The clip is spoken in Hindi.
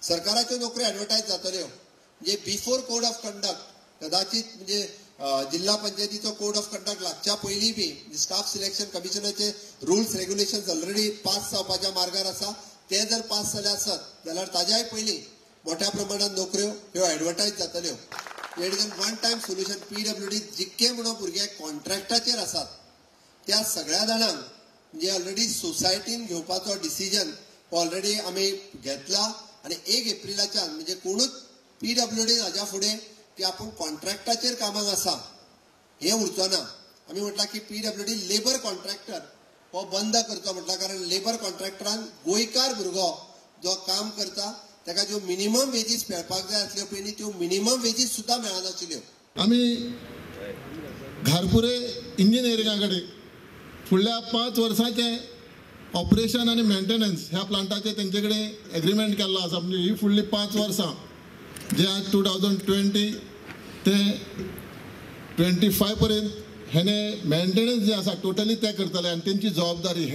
सरकाराच्यो नोकऱ्यो ॲडव्हर्टायज जातल्यो म्हणजे बिफोर कोड ऑफ कंडक्ट कदाचित म्हणजे जिल्हा पंचायतीचो कोड ऑफ कंडक्ट लागच्या पयलीं बी स्टाफ सिलेक्शन कमिशनाचे रुल्स रेग्युलेशन्स ऑलरेडी पास जावपाच्या मार्गार आसा ते जर पास जाले आसत जाल्यार ताज्याय पयलीं मोठ्या प्रमाणात नोकऱ्यो ह्यो ॲडव्हर्टायज जातल्यो. वन टायम सोल्युशन PWD जितके म्हणून भुरगे कॉन्ट्रॅक्टाचेर आसात त्या सगळ्या जाणांक म्हणजे ऑलरेडी सोसायटीन घेवपाचो डिसिजन ऑलरेडी आमी घेतला आणि 1 एप्रिलाच्यान म्हणजे कोणूच PWD हाज्या फुडें की आपण कॉन्ट्रॅक्टाचेर कामाक आसा हे उरचो ना. आमी म्हटलां की PWD लेबर कॉन्ट्रॅक्टर हो बंद करचो म्हटला कारण लेबर कॉन्ट्रॅक्टरान गोंयकार भुरगो जो काम करता ताका ज्यो मिनिमम वेजीस मेळपाक जाय आसल्यो पयलीं त्यो मिनिमम वेजीस सुद्दां मेळनाशिल्ल्यो. आमी घारपुरे इंजिनियरिंगा कडेन फुडल्या 5 वर्सांचे ऑपरेशन आणि मेंटेनन्स ह्या प्लांटाचे तेंचे कडेन एग्रीमेंट केल्लो आसा. म्हणजे ही फुडली 5 वर्सां जे आज 2020 ते 25 पर्यंत हेने मेंटेनन्स जे आसा टोटली ते करतले आणि त्यांची जबाबदारी